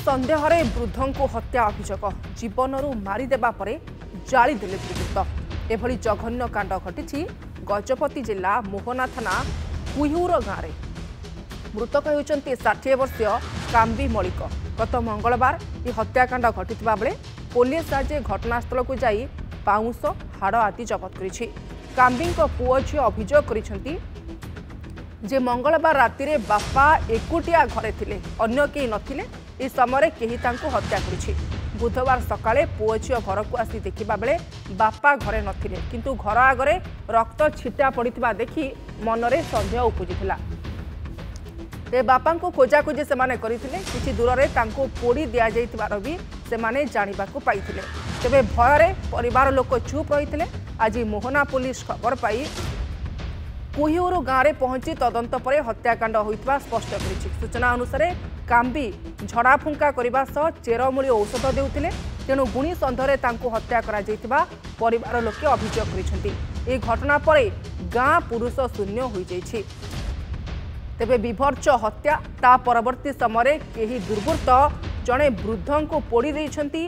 सन्देह वृद्ध को हत्या अभियोग जीवन मारिदेवा जालीदेले दुर्वृत्त एभली जघन्य कांड घटी गजपति जिला मोहना थाना कुहिउर गाँव में मृतक होती 60 वर्षीय काम्बी मलिक गत मंगलवार यह हत्याकांड घटी बेले पुलिस आज घटनास्थल को जाई पाउंस हाड़ आदि जबत करिछि। काम्बी पुओ झी अभियोग करिसेंति जे मंगलवार राति रे बापा एकुटिया घरे थिले अन्य केही नथिले ए समय केही तांको हत्या करिछि। बुधवार सकाळे पुओ झी घर को आसी देखिबा बेले बापा घरे नथिले किंतु घर आगरे रक्त छिटा पड़िथिबा देखि मनरे संदेह उपजिथिला। ते बापा को खोजाखोजी सेमाने करिथिले किछि दूर में तांको पोड़ी दिया जाइथिबार भी सेमाने जानिबाकु पाइथिले। तेबे भयरे परिवार लोक चुप रहिथिले। आज मोहना पुलिस खबर पाई कुहिउर गाँव में पहुंची तदंत पर हत्याकांड होइथिबा स्पष्ट करिछि। सूचना अनुसार काम्बी झड़ा फुंका करने सह चेरमूली औषध देउथिले तेणु गुणी सन्देह तांको हत्या करा जाइथिबा परिवार लोके अभियोग करिसेंति। ए घटना पर गाँ पुरुष शून्य हो जाइछि। तेबे विभत्स हत्या ता परवर्ती समय केही दुर्वृत्त जड़े वृद्ध को पोड़ी देइछंती।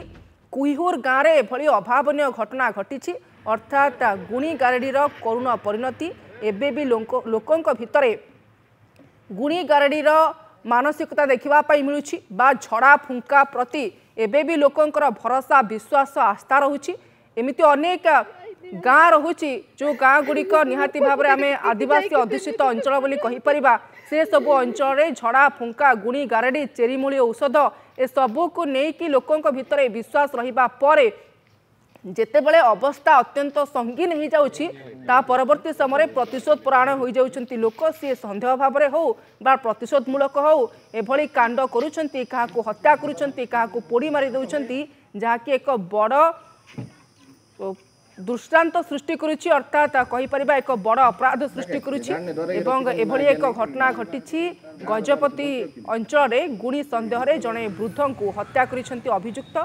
कुहिउर गाँव में एभली अभावनीय घटना घटी अर्थात गुणी गारेडीर करुण परिणति एबे भी लोकंक भितरे गुणी गारेडीर मानसिकता देखा मिलूँ बा झड़ा फुंका प्रति एबे भी लोकंकर भरोसा विश्वास आस्था रहुछि। एमिति अनेक गाँ रहुछि जो गाँ गुड़िक निहाती भाव में आम आदिवासी अध्युषित अंचल बोली कहीपर से सबु अंचल झड़ा फुंका गुणी गारेडी चेरीमूली औषध ए सबू को लेकिन लोकंक भितरे विश्वास रहिबा परे जेतेबेले अवस्था अत्यंत संगीन हो जाउछि ता परवर्ती समय प्रतिशोध परायण हो जाउछंती लोक सी संदेह भाव में हो बा प्रतिशोधमूलक हो एभली कांड करुछंती काहाकू हत्या करुछंती काहाकू पोड़ी मारी दउछंती जहाँकि एक बड़ दृष्टांत सृष्टि करुछि अर्थात कहीपर एक बड़ अपराध सृष्टि करुछि। एवं एभली एक घटना घटी गजपति अंचल गुणी सन्देह जड़े वृद्ध को हत्या करिसेंती अभियुक्त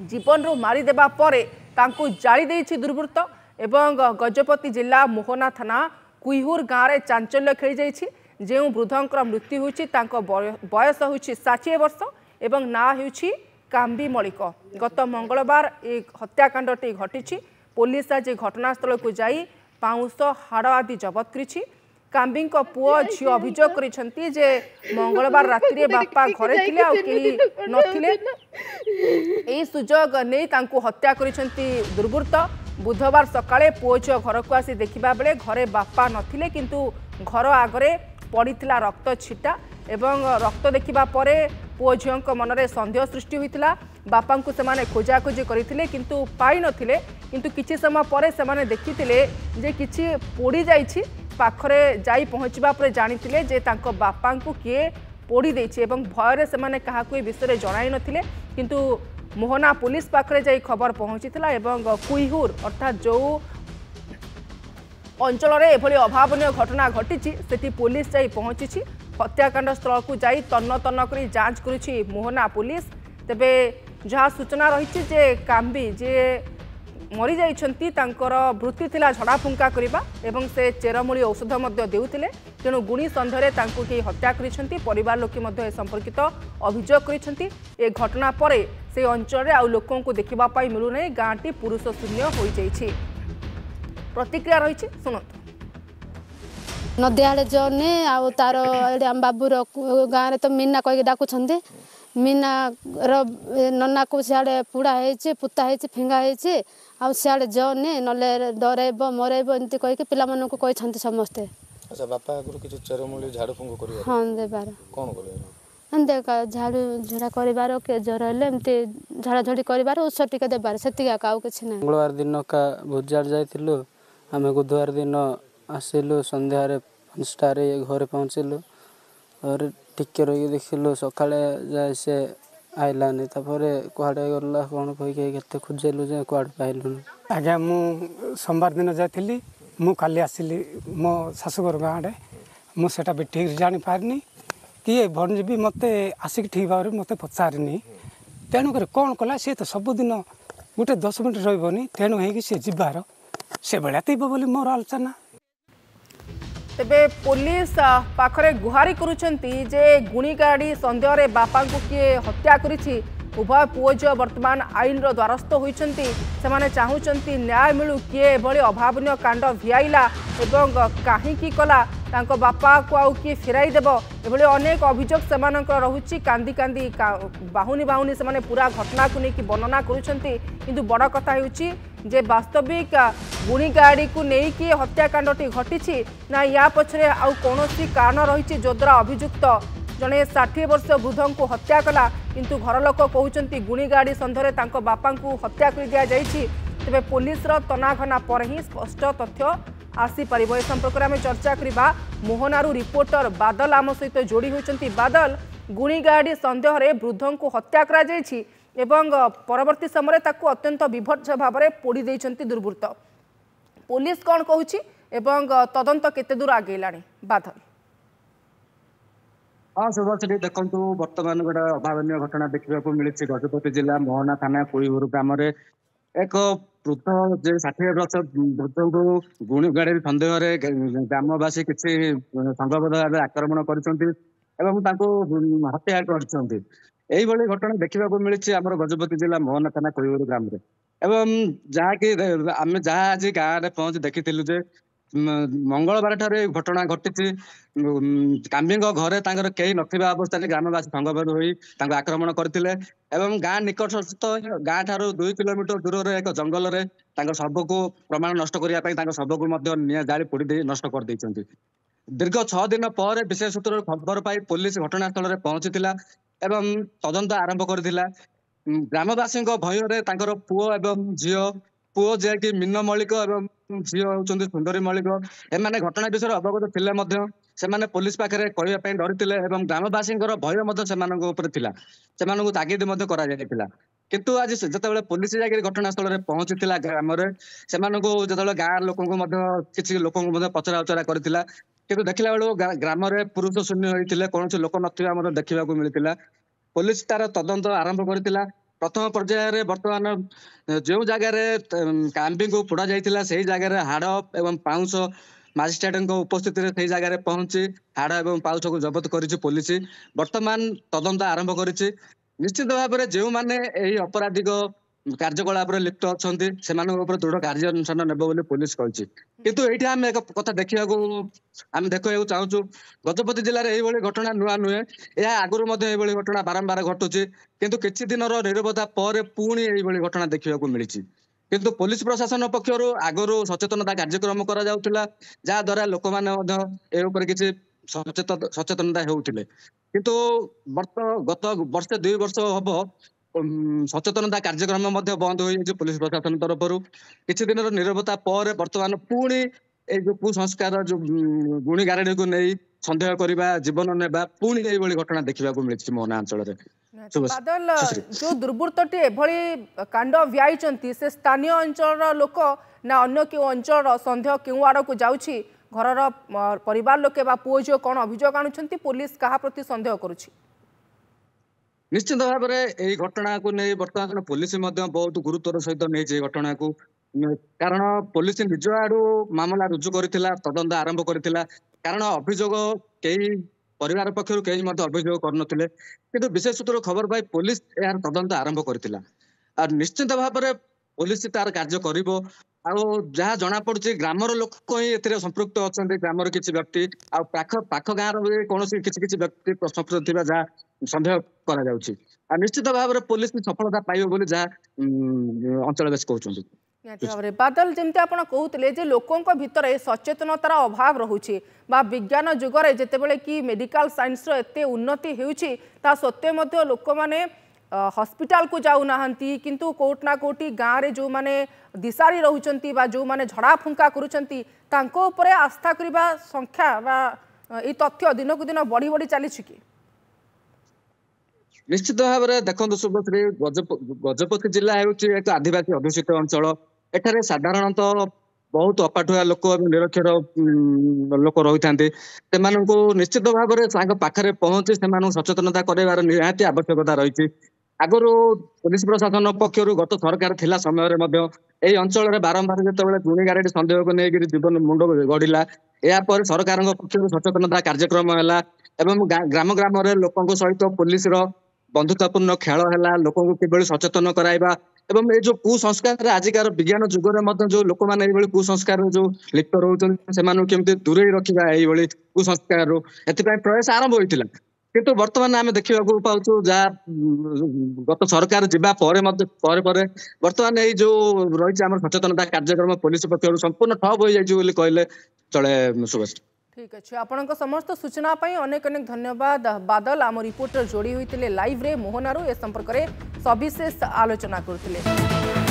जीवन मारिदेवा परे तांको जाली देइछि दुर्वृत्त। एवं गजपति जिला मोहना थाना कुहिउर गाँव में चांचल्य खेली जाइछि। जो वृद्धंकर मृत्यु होइछि तांको बयस होइछि 60 वर्ष एवं ना होइछि काम्बी मलिक। गत मंगलवार एक हत्याकांडटी घटी पुलिस आज घटनास्थल को जाई पाउंस हाड़ आदि जबत करिछि। काम्बी पुओ झी अभियोग करिसेंति जे मंगलवार राति रे बापा घरे थिले आ केही नथिले एही सुजोग नै तांको हत्या करिसेंति दुर्वृत्त। बुधवार सकाळे पुओ झी घर को आसी देखिबा बेले घरे बापा नथिले किंतु घर आगरे पड़िथिला रक्त छिटा एवं रक्त देखिबा परे पुओ झीक मनरे संदेह सृष्टि होइतिला। बापा को सेमाने खोजाखोजी करथिले किंतु पाई नथिले किंतु किछि समय परे सेमाने देखिथिले जे किछि पोड़ी जाइछि पाखरे जाई पहुँचवा पर जानिथिले जे तांको बापा को किए पोड़ी देइछि एवं भयरे सेमाने काहाकू ए विषय जणाई नथिले किंतु मोहना पुलिस पाखरे जाई खबर पहुँचीथिला एवं कुहिउर अर्थात जो अंचल रे एभली अभावनीय घटना घटी सेठी पुलिस जाई पहुँची हत्याकांड स्थल को जाई तन्न तन्न करी जांच करुछि मोहना पुलिस। तेबे जहाँ सूचना रही जे काम्बी जे मरी जाइछंती तांकर वृत्ति थिला झड़ा फुंका करिबा एवं से चेरमूली औषध मध्य देउथिले तेणु गुणी सन्देह तांको के हत्या करिछंती। परिवार लोके मध्य संपर्कित अभियोग करिछंती। ए घटना परे से अंचल रे आ लोकन को देखिबा पाई मिलु नै गाँटी पुरुष शून्य हो जाइछि। प्रतिक्रिया रही सुनतु। नदियाड़े जने आ तार आम बाबूर गाँव में तो मीना कहीकि डाकुछंती मीना नना को सियाड़े पुड़ा है पुता है फिंगा है सियाड़े जने नले डरब मरब एमती कहीकि पिला को कहते समस्ते। अच्छा बापा आगु किछ चेरमूली झाड़ू फुंक करियो हां देबार कोन करियो अंदे का झाड़ू झड़ा करिवार के जर हेले एमती झाड़ा झड़ी करिवार औषध टिके देबार सेतिका काउ किछ नै। मंगलवार दिन का भुजार जाइथिलु आमे बुधवार दिन आसिलु संध्या रे 5टा रे घरे पहुँचलु और टिके रही देखिलु सकाळे जाय से आइलानी तापरे कुआडे गला कोन कहि केते खोजेलु जे कुआड पाइलु। आज्ञा मु सोमवार दिन जाइथिली मु काली आसिली मो शाशुघर गाँडे मु सेटा भी ठीक जानी पारनी किए भणजी मते आसिक ठीक भाव मते पचारनी तेणुक कौन कला सी तो सबुदिन गोटे 10 मिनट रही तेणु हो सी जीवार से भाया थी बोली मोर आलोचना। तेबे पुलिस पाखरे गुहारी करुछंती जे गुणी गाड़ी सन्देह रे बापा को किए हत्या करिछि। उभय पुओ झील वर्तमान आईन द्वारस्थ होइछंती। सेमाने चाहुचंती न्याय मिलू किए एभली अभावनीय कांड भिआइला एवं काहींकी कला तांको बापा को आउ किए फेराई देब एभली अनेक अभियोग सेमानकर रहुछि। कांदी कांदी बाहुनी बाहुनी सेमाने पूरा घटना को लेकिन वर्णना करुछंती। किंतु बड़ कथा हेउछि जे वास्तविक गुणी गाड़ी को लेकिन हत्याकांडटी घटी ना या पछरे आउ कौनसी कारण रही जो द्वारा अभियुक्त जड़े 60 वर्ष वृद्ध को हत्या कला। किंतु घर लोक कहते गुणी गाड़ी सन्देह तांको बापा को हत्या कर दिया जाइछि। तेबे पुलिस तनाघना पर ही स्पष्ट तथ्य आसीपर। ए संपर्क में आम चर्चा करवा मोहनारू रिपोर्टर बादल आम सहित जोड़ी होती। बादल, गुणी गाड़ी सन्देह रे वृद्ध को हत्या करा जाइछि एवं परवर्ती समय ताकू अत्यंत विभत्स भाव में पोड़ी देइछंती दुर्बृत्त। पुलिस कौन कहूछि एवं तदंत केते दूर आगेलाणी? बादल। हाँ शुभश्री, देखु बर्तमान गोटे अभावनीय घटना देखा मिली गजपति जिला मोहना थाना कुईहुर ग्राम एक वृद्ध जे 60 वर्ष वृद्ध को गुणी गाड़ी सन्देह ग्रामवासी किसी संघबद्ध भाव आक्रमण कर हत्या कर घटना देखा मिली आम गजपति जिला मोहना थाना कुईहुर ग्राम एवं जहाँकि आम जहाँ आज गाँव में पहुंच देखी मंगलवार ठारे घटना घटी। काम्बी घरे कई नथिबा अवस्था ग्रामवासी संघबद्ध होई आक्रमण करथिले एवं गाँ निकटस्थ गाँ ठारू 2 किलोमीटर दूर एक जंगल में शव को प्रमाण नष्ट करने शव को निया जाली पोड़ी दे नष्ट कर देइछंती। दीर्घ 6 दिन पर विशेष सूत्र खबर पाई पुलिस घटनास्थल में पहुंचीला एवं तदंत आरंभ करथिला। ग्रामवासी भय पुओ एवं झील पुओ जे कि मीन मौलिक एवं झील होउछंती सुंदरी मौलिक एमाने घटना विषय अवगत थिले मध्य सेमाने पुलिस पाखरे कहबा पई डरिथिले एवं ग्रामवासी भय मध्य सेमानक ऊपर थिला। सेमानक तागिद मध्य करा जायतिला। किंतु आज जतबेले पुलिस जाके घटनास्थल में पहुंचीला ग्राम रे सेमानक जतबेले गाँ लोकंको मध्य किछि लोकंको मध्य पचरा उचरा करथिला। किंतु देखिला बेलो ग्राम रे पुरुष शून्य होइथिले कोनोसी लोक नथिबा मध्य देखिबा को मिलिथिला। पुलिस तार तदंत आरंभ करथिला। प्रथम पर्यायर बर्तमान जो जगार काम्बी को पोड़ा जाइथिला सेही जगार हाड़ एवं पाउंस मजिस्ट्रेट उपस्थिति से जगह पहुंची हाड़ एवं पाउच को जबत करिछि पुलिस। वर्तमान तदंत आरंभ करिछि। निश्चित भाव में जो मैंने यही अपराधिक कार्यकलाप लिप्त अच्छा से दृढ़ कार्यानुष्ठान नेब बोली पुलिस कही। किंतु ये आम एक कथा देखा आम देखा चाहूँ गजपति जिले में यही घटना नुआ नुहे यह आगुरी यही घटना बारंबार घटुची। किंतु किछि दिन निरवता पर पुणी यही घटना देखा मिली। किंतु पुलिस प्रशासन पक्षर आगु सचेतनता कार्यक्रम करा जाउतिला जहा द्वारा लोक मैंने किसी सचेतनता होउतिले। किंतु गत वर्षे 2 वर्ष हम सचेतनता कार्यक्रम बंद हो पुलिस प्रशासन तरफ किसी दिन निरवता पर बर्तमान पुणी जो कुसंस्कार जो गुणी गारेडी को नहीं सन्देह करवा जीवन नेबा पुणी यही घटना देखा मिली मोहना अंचल। बादल, जो दुर्बृत्तटी एभली कांड व्यायचंती से स्थानीय अंचल लोक ना अन्य क्यों अंचल सन्देह क्यों आड़ को जाउछि? घरर परिवार लोके बा पुओ झियो कौन अभियोग आणुछंती? पुलिस कहा प्रति सन्देह करुछि? निश्चित भाव में यही घटना को नहीं बर्तमान पुलिस बहुत गुरुत्वर सहित नहीं घटना को कारण पुलिस निज आड़ू मामला रुजु करथिला तदंत आरंभ करथिला। कारण अभियोग कई परिवार पक्षर कई अभियोग करनथिले किंतु विशेष सूत्र खबर पाई पुलिस यार तदंत आरंभ करथिला। और निश्चित भाव में पुलिस तार कार्य करिवो। जहाँ जना पड़ुछि ग्रामर लोक ही एथिरे संपृक्त अछंती। ग्रामर किछि व्यक्ति आ पाख गाँव कौन किछि व्यक्ति संपृक्त थिबा जहाँ सन्देह करा जाउछि। आ निश्चित भाव में पुलिस सफलता पाइबो बोली जहाँ अंचलवासी कहउछंती। बादल, जमती आप कहते लोकों भितर सचेतनतार अभाव रोचे विज्ञान जुगर जितेबले कि मेडिकल साइंस एते उन्नति होउछि ता सत्वे लोक मैंने हॉस्पिटल को जाऊना किंतु कोट ना कोटी गाँव रे जो माने दिशारी रहउचंती बा जो माने झड़ा फुंका करूचंती तांको उपरे आस्था करिबा संख्या बा ई तथ्य दिन को दिन बढ़ी बढ़ी चली कि? निश्चित भाव में देखो सुभश्री गजपति जिला है एक आदिवासी अध्युषित अंचल। एठारे साधारणतः बहुत अपाठुआ लोक निरक्षर लोक रही था निश्चित भाव में पाखे पहुंची से सचेतनता करार निहाती आवश्यकता रही। आगु पुलिस प्रशासन पक्षर गत सरकार थिला समय यही अंचल बारंबार जो गुणी गारेडी सन्देह को लेकर जीवन मुंड गढ़ला यापर सरकार पक्ष सचेतनता कार्यक्रम है ग्राम ग्राम लोक सहित पुलिस बंधुतापूर्ण खेल है लोक कि सचेतन कराइबा एवं ये जो कुसंस्कार आजिकार विज्ञान जुगर जो लोक मैंने कुसंस्कार जो लिप्त रोचन से दूरे रखा यही कुसंस्कार प्रयास आरंभ होता किंतु वर्तमान आम देखा पाचु जहाँ गत सरकार जीवा वर्तमान ये जो रही आम सचेतनता कार्यक्रम पुलिस पक्ष संपूर्ण ठप हो जाए कहले चले सुभाष। ठीक अच्छे आपण समस्त सूचना अनेक अनेक धन्यवाद बादल आम रिपोर्टर जोड़ी होते लाइव रे मोहनारू ए संपर्क में सविशेष आलोचना करते।